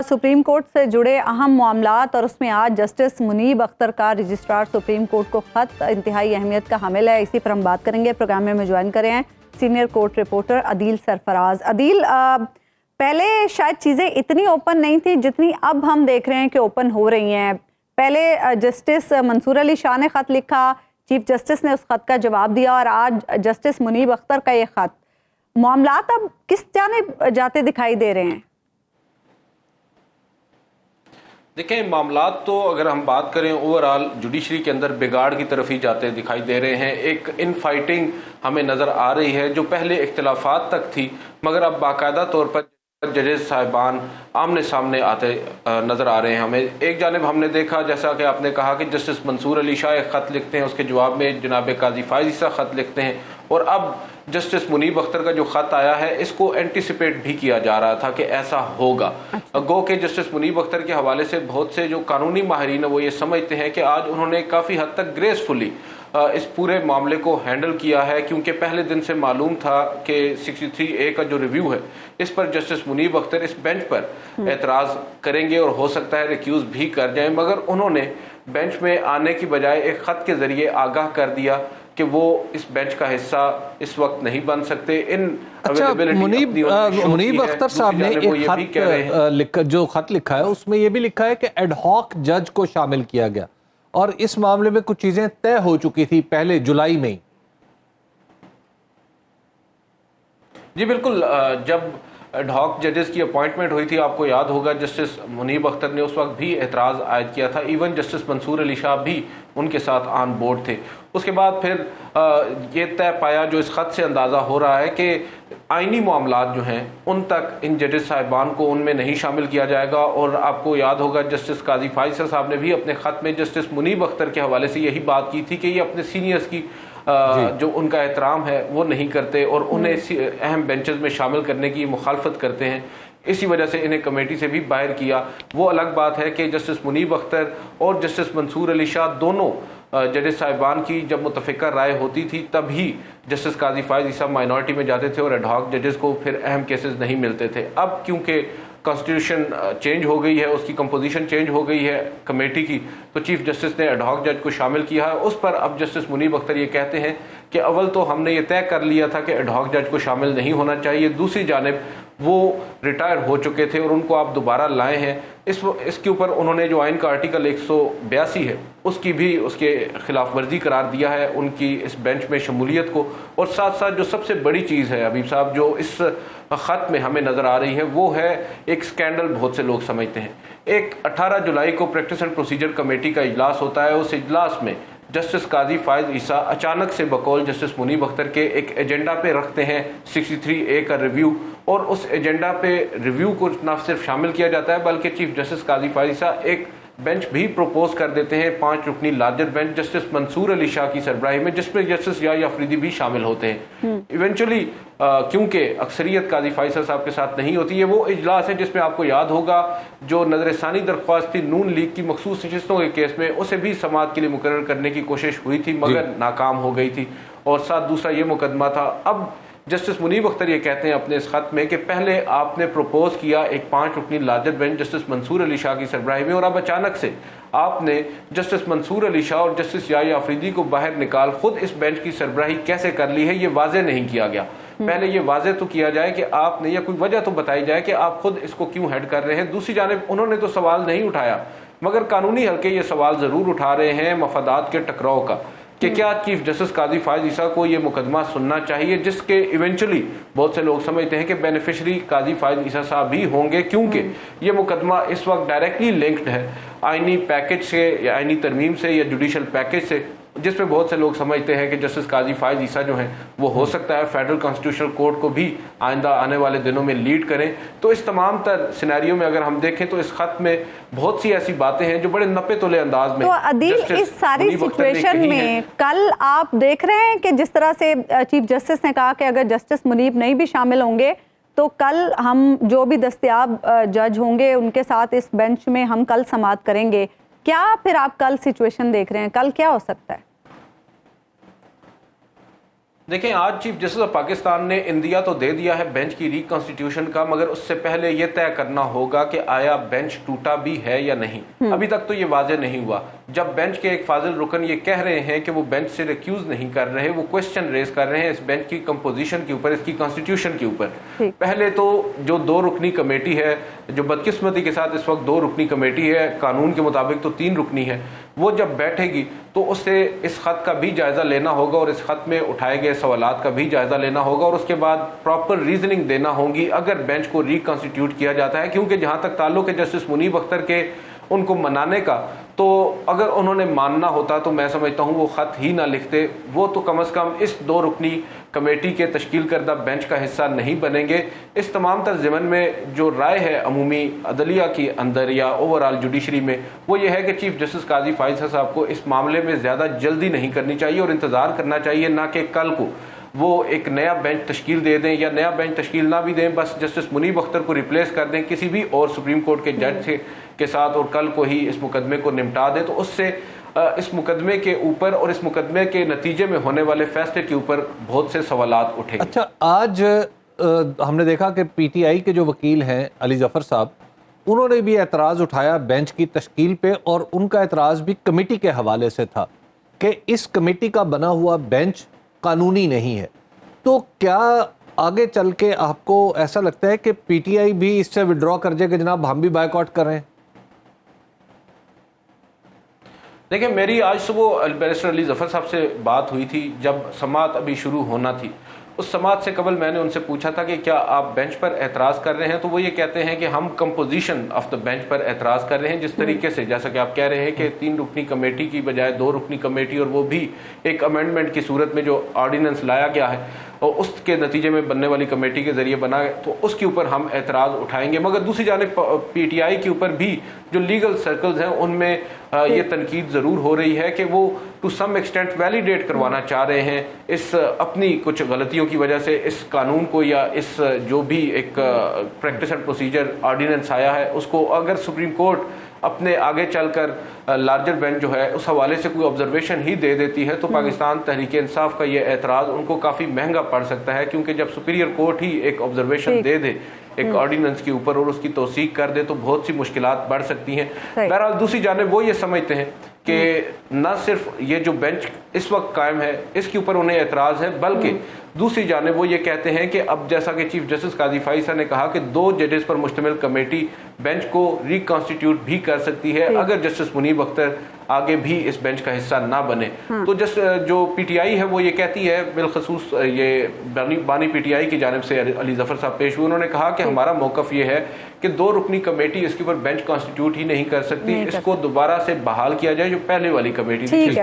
Supreme court से जुड़े अहम मामलात और उसमें आज जस्टिस मुनीब अख्तर का रजिस्ट्रार सुप्रीम कोर्ट को ख़त इंतहाई अहमियत का हामिल है। इसी पर हम बात करेंगे। प्रोग्राम में ज्वाइन करें हैं senior court reporter Adeel Sarfaraz. Adeel, पहले शायद चीज़ें इतनी ओपन नहीं थी जितनी अब हम देख रहे हैं कि ओपन हो रही हैं। पहले जस्टिस मंसूर अली शाह ने ख़त लिखा, चीफ जस्टिस ने उस ख़त का जवाब दिया और आज जस्टिस मुनीब अख्तर का ये ख़त। मामलात अब किस जानिब जाते दिखाई दे रहे हैं? देखें, मामलात तो अगर हम बात करें ओवरऑल जुडिशरी के अंदर बिगाड़ की तरफ ही जाते दिखाई दे रहे हैं। एक इन फाइटिंग हमें नज़र आ रही है जो पहले इख्तिलाफात तक थी, मगर अब बाकायदा तौर पर जजेस साहिबान आमने सामने आते नज़र आ रहे हैं हमें। एक जानिब हमने देखा, जैसा कि आपने कहा, कि जस्टिस मंसूर अली शाह एक ख़त लिखते हैं, उसके जवाब में जनाब काजी फायज़ ईसा ख़त लिखते हैं, और अब जस्टिस मुनीब अख्तर का जो ख़त आया है इसको एंटिसिपेट भी किया जा रहा था कि ऐसा होगा। गो के जस्टिस मुनीब अख्तर के हवाले से बहुत से जो कानूनी माहिरीन है वो ये समझते हैं कि आज उन्होंने काफ़ी हद तक ग्रेसफुली इस पूरे मामले को हैंडल किया है, क्योंकि पहले दिन से मालूम था कि 63A का जो रिव्यू है इस पर जस्टिस मुनीब अख्तर इस बेंच पर एतराज़ करेंगे और हो सकता है रिक्यूज़ भी कर जाएं, मगर उन्होंने बेंच में आने की बजाय एक ख़त के ज़रिए आगाह कर दिया कि वो इस बेंच का हिस्सा इस वक्त नहीं बन सकते। अच्छा, मुनीब अख्तर साहब ने एक खत जो खत लिखा है उसमें ये भी लिखा है कि एडहॉक जज को शामिल किया गया और इस मामले में कुछ चीजें तय हो चुकी थी पहले जुलाई में ही। जी बिल्कुल, जब एडहॉक जजेस की अपॉइंटमेंट हुई थी, आपको याद होगा जस्टिस मुनीब अख्तर ने उस वक्त भी एतराज़ आयद किया था। इवन जस्टिस मंसूर अली शाह भी उनके साथ ऑन बोर्ड थे। उसके बाद फिर ये तय पाया, जो इस ख़त से अंदाज़ा हो रहा है, कि आइनी मामलात जो हैं उन तक इन जजेस साहिबान को उनमें नहीं शामिल किया जाएगा। और आपको याद होगा जस्टिस काजी फायज़ साहब ने भी अपने ख़त में जस्टिस मुनीब अख्तर के हवाले से यही बात की थी कि ये अपने सीनियर्स की जो उनका एहतराम है वो नहीं करते और उन्हें अहम बेंचेस में शामिल करने की मुखालफत करते हैं, इसी वजह से इन्हें कमेटी से भी बाहर किया। वो अलग बात है कि जस्टिस मुनीब अख्तर और जस्टिस मंसूर अली शाह दोनों जजेस साहिबान की जब मुतफ़िका राय होती थी तभी जस्टिस काजी फायज़ ईसा माइनॉरिटी में जाते थे और एडहॉक जजेस को फिर अहम केसेस नहीं मिलते थे। अब क्योंकि कॉन्स्टिट्यूशन चेंज हो गई है, उसकी कंपोजिशन चेंज हो गई है कमेटी की, तो चीफ जस्टिस ने एडहॉक जज को शामिल किया है। उस पर अब जस्टिस मुनीब अख्तर ये कहते हैं कि अव्वल तो हमने ये तय कर लिया था कि एडहॉक जज को शामिल नहीं होना चाहिए, दूसरी जानिब वो रिटायर हो चुके थे और उनको आप दोबारा लाए हैं। इसके ऊपर उन्होंने जो आइन का आर्टिकल 182 है उसकी भी उसके खिलाफ वर्जी करार दिया है उनकी इस बेंच में शमूलियत को। और साथ साथ जो सबसे बड़ी चीज़ है हबीब साहब जो इस ख़त में हमें नज़र आ रही है वो है एक स्कैंडल। बहुत से लोग समझते हैं, एक 18 जुलाई को प्रैक्टिस एंड प्रोसीजर कमेटी का इजलास होता है। उस इजलास में जस्टिस काजी फायज़ ईसा अचानक से बकौल जस्टिस मुनीब अख्तर के एक एजेंडा पे रखते हैं 63A का रिव्यू, और उस एजेंडा पे रिव्यू को न सिर्फ शामिल किया जाता है बल्कि चीफ जस्टिस काजी फायज़ ईसा एक बेंच भी प्रपोज कर देते हैं, 5 रुकनी larger bench justice Mansoor Ali Shah की सरबराही में, जिसमें जस्टिस याह्या अफरीदी भी शामिल होते हैं। इवेंचुअली क्योंकि अक्सरियत काजी फायज़ साहब के साथ नहीं होती है, वो इजलास है जिसमें आपको याद होगा जो नजरसानी दरख्वास्त थी नून लीग की मखसूस नशिस्तों के केस में, उसे भी समाअत के लिए मुकर्रर करने की कोशिश हुई थी मगर नाकाम हो गई थी। और साथ दूसरा ये मुकदमा था। अब जस्टिस मुनीब अख्तर ये कहते हैं अपने इस खत में कि पहले आपने प्रपोज किया एक 5 रुकनी larger bench justice Mansoor Ali Shah की सरबराही में, और अब अचानक से आपने जस्टिस मंसूर अली शाह और जस्टिस याह्या अफरीदी को बाहर निकाल खुद इस बेंच की सरबराही कैसे कर ली है, ये वाजे नहीं किया गया। पहले ये वाजे तो किया जाए कि आपने, या कोई वजह तो बताई जाए कि आप खुद इसको क्यों हेड कर रहे हैं। दूसरी जानिब उन्होंने तो सवाल नहीं उठाया मगर कानूनी हल्के ये सवाल जरूर उठा रहे हैं मफादात के टकराव का, कि क्या चीफ जस्टिस काजी फायज़ ईसा को ये मुकदमा सुनना चाहिए, जिसके इवेंचुअली बहुत से लोग समझते हैं कि बेनिफिशरी काजी फायज़ ईसा साहब भी होंगे, क्योंकि ये मुकदमा इस वक्त डायरेक्टली लिंक्ड है आइनी पैकेज से या आइनी तरमीम से या जुडिशल पैकेज से, जिसमें बहुत से लोग समझते हैं कि जस्टिस काजी फायज़ ईसा जो हैं वो हो सकता है फेडरल कॉन्स्टिट्यूशनल कोर्ट को भी आइंदा आने वाले दिनों में लीड करें। तो इस तमाम तर सिनेरियो में अगर हम देखें तो इस खत में बहुत सी ऐसी बातें हैं जो बड़े नपे तोले अंदाज में। तो अदील, इस सारी सिचुएशन में कल आप देख रहे हैं कि जिस तरह से चीफ जस्टिस ने कहा कि अगर जस्टिस मुनीब नहीं भी शामिल होंगे तो कल हम जो भी दस्तयाब जज होंगे उनके साथ इस बेंच में हम कल समाअत करेंगे, क्या फिर आप कल सिचुएशन देख रहे हैं, कल क्या हो सकता है? دیکھیں آج چیف جسٹس آف پاکستان نے اندیا تو دے دیا ہے بینچ کی ریکنسٹیٹیوشن کا، مگر اس سے پہلے یہ طے کرنا ہوگا کہ آیا بینچ ٹوٹا بھی ہے یا نہیں۔ ابھی تک تو یہ واضح نہیں ہوا۔ جب بینچ کے ایک فاضل رکن یہ کہہ رہے ہیں کہ وہ بینچ سے ریکیوز نہیں کر رہے، وہ کوسچن ریز کر رہے ہیں اس بینچ کی کمپوزیشن کے اوپر، اس کی کانسٹیٹیوشن کے اوپر۔ پہلے تو جو 2 رکنی کمیٹی ہے، جو بدقسمتی کے ساتھ اس وقت 2 رکنی کمیٹی ہے، قانون کے مطابق تو 3 رکنی ہے، وہ جب بیٹھے گی تو اس سے اس خط کا بھی جائزہ لینا ہوگا اور اس خط میں اٹھائے گئے سوالات کا بھی جائزہ لینا ہوگا، اور اس کے بعد پراپر ریزننگ دینا ہوگی اگر بینچ کو ریکنسٹیٹیوٹ کیا جاتا ہے۔ کیونکہ جہاں تک تعلق ہے جسٹس منیب اختر کے ان کو منانے کا، تو اگر انہوں نے ماننا ہوتا تو میں سمجھتا ہوں وہ خط ہی نہ لکھتے، وہ تو کم از کم اس 2 رکنی کمیٹی کے تشکیل کردہ بینچ کا حصہ نہیں بنیں گے۔ اس تمام تر ضمن میں جو رائے ہے عمومی عدلیہ کے اندر یا اوورآل جوڈیشری میں، وہ یہ ہے کہ چیف جسٹس قاضی فائز صاحب کو اس معاملے میں زیادہ جلدی نہیں کرنی چاہیے اور انتظار کرنا چاہیے، نہ کہ کل کو وہ ایک نیا بینچ تشکیل دے دیں، یا نیا بینچ تشکیل نہ بھی دیں، بس جسٹس منیب اختر کو ریپلیس کر دیں کسی بھی اور سپریم کورٹ کے جج کے ساتھ اور کل کو ہی اس مقدمے کو نمٹا دیں، تو اس سے اس مقدمے کے اوپر اور اس مقدمے کے نتیجے میں ہونے والے فیصلے کے اوپر بہت سے سوالات اٹھیں گے۔ اچھا، آج ہم نے دیکھا کہ پی ٹی آئی کے جو وکیل ہیں علی ظفر صاحب، انہوں نے بھی اعتراض اٹھایا بینچ کی تشکیل پہ، اور ان کا اعتراض بھی کمیٹی کے حوالے سے تھا کہ اس کمیٹی کا بنا ہوا بینچ قانونی نہیں ہے۔ تو کیا آگے چل کے آپ کو ایسا لگتا ہے کہ پی ٹی آئی بھی اس سے وڈرا کر جائے کہ جناب ہم بھی بائیک آؤٹ کر رہے ہیں؟ دیکھیں، میری آج صبح بیرسٹر علی ظفر صاحب سے بات ہوئی تھی جب سماعت ابھی شروع ہونا تھی۔ اس سماعت سے قبل میں نے ان سے پوچھا تھا کہ کیا آپ بینچ پر اعتراض کر رہے ہیں، تو وہ یہ کہتے ہیں کہ ہم کمپوزیشن آف دا بینچ پر اعتراض کر رہے ہیں، جس طریقے سے جیسا کہ آپ کہہ رہے ہیں کہ 3 رکنی کمیٹی کی بجائے 2 رکنی کمیٹی، اور وہ بھی ایک امینڈمنٹ کی صورت میں جو آرڈیننس لایا گیا ہے اور اس کے نتیجے میں بننے والی کمیٹی کے ذریعے بنا ہے، تو اس کے اوپر ہم اعتراض اٹھائیں گے۔ مگر دوسری جانب پی ٹی آئی کے اوپر بھی جو لیگل سرکلز ہیں ان میں یہ تنقید ضرور ہو رہی ہے کہ وہ ٹو سم ایکسٹینٹ ویلیڈیٹ کروانا چاہ رہے ہیں اس اپنی کچھ غلطیوں کی وجہ سے اس قانون کو، یا اس جو بھی ایک پریکٹس اینڈ پروسیجر آرڈیننس آیا ہے اس کو، اگر سپریم کورٹ اپنے آگے چل کر لارجر بینچ جو ہے اس حوالے سے کوئی آبزرویشن ہی دے دیتی ہے، تو پاکستان تحریک انصاف کا یہ اعتراض ان کو کافی مہنگا پڑ سکتا ہے، کیونکہ جب سپیریئر کورٹ ہی ایک آبزرویشن دے دے ایک آرڈیننس کے اوپر اور اس کی توثیق کر دے، تو بہت سی مشکلات بڑھ سکتی ہیں۔ بہرحال دوسری جانب وہ یہ سمجھتے ہیں کہ نہ صرف یہ جو بینچ اس وقت قائم ہے اس کے اوپر انہیں اعتراض ہے، بلکہ دوسری جانب وہ یہ کہتے ہیں کہ اب جیسا کہ چیف جسٹس قاضی فائز صاحب نے کہا کہ 2 ججز پر مشتمل کمیٹی بینچ کو ریکنسٹیٹیوٹ بھی کر سکتی ہے اگر جسٹس منیب اختر آگے بھی اس بینچ کا حصہ نہ بنے۔ تو جو پی ٹی آئی ہے وہ یہ کہتی ہے، بالخصوص یہ بانی پی ٹی آئی کی جانب سے علی ظفر صاحب پیش ہوئے، انہوں نے کہا کہ ہمارا موقف یہ ہے کہ 2 رکنی کمیٹی اس کے اوپر بینچ کانسٹیٹیوٹ ہی نہیں کر سکتی، اس کو دوبارہ سے بحال کیا جائے جو پہلے والی کمیٹی تھی۔